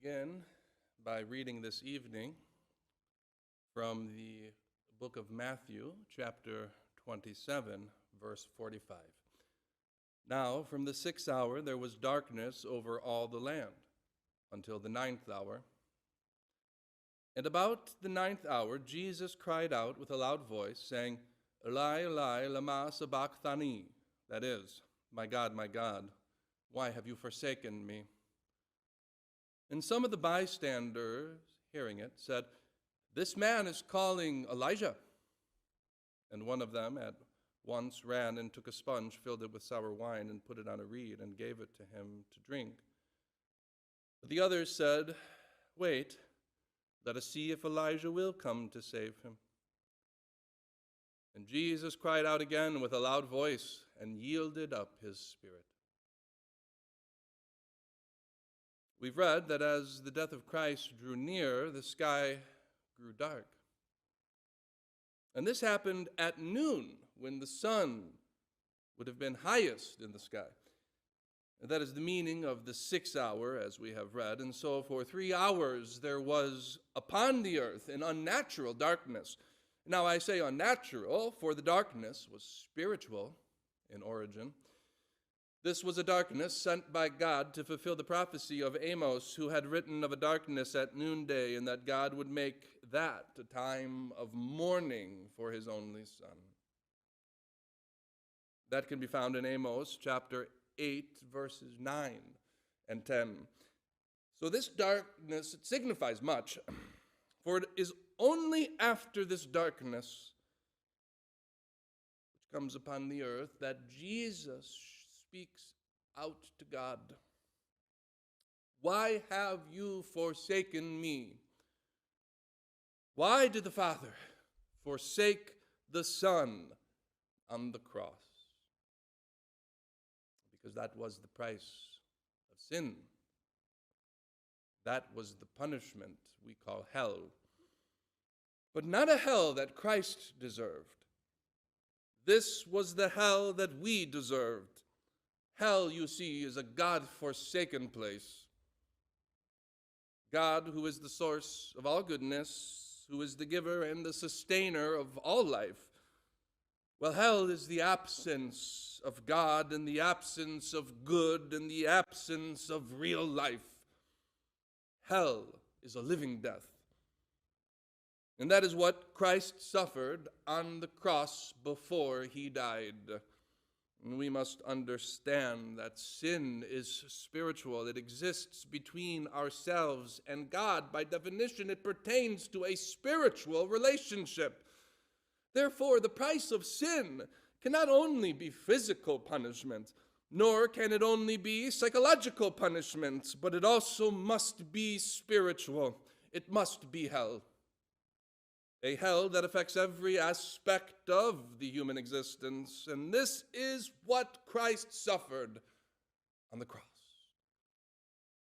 begin by reading this evening from the book of Matthew, chapter 27, verse 45. Now, from the 6th hour there was darkness over all the land, until the 9th hour. And about the 9th hour, Jesus cried out with a loud voice, saying, Eli, Eli, lama sabachthani, that is, my God, why have you forsaken me? And some of the bystanders, hearing it, said, This man is calling Elijah. And one of them at once ran and took a sponge, filled it with sour wine, and put it on a reed, and gave it to him to drink. But the others said, Wait, let us see if Elijah will come to save him. And Jesus cried out again with a loud voice, and yielded up his spirit. We've read that as the death of Christ drew near, the sky grew dark. And this happened at noon, when the sun would have been highest in the sky. That is the meaning of the 6th hour, as we have read. And so for 3 hours there was upon the earth an unnatural darkness. Now I say unnatural, for the darkness was spiritual in origin. This was a darkness sent by God to fulfill the prophecy of Amos, who had written of a darkness at noonday, and that God would make that a time of mourning for his only Son. That can be found in Amos chapter 8, verses 9 and 10. So this darkness, it signifies much, for it is only after this darkness which comes upon the earth that Jesus speaks out to God. Why have you forsaken me? Why did the Father forsake the Son on the cross? Because that was the price of sin. That was the punishment we call hell. But not a hell that Christ deserved. This was the hell that we deserved. Hell, you see, is a God-forsaken place. God, who is the source of all goodness, who is the giver and the sustainer of all life. Well, hell is the absence of God and the absence of good and the absence of real life. Hell is a living death. And that is what Christ suffered on the cross before he died. And we must understand that sin is spiritual. It exists between ourselves and God. By definition, it pertains to a spiritual relationship. Therefore, the price of sin cannot only be physical punishment, nor can it only be psychological punishment, but it also must be spiritual. It must be hell. A hell that affects every aspect of the human existence. And this is what Christ suffered on the cross.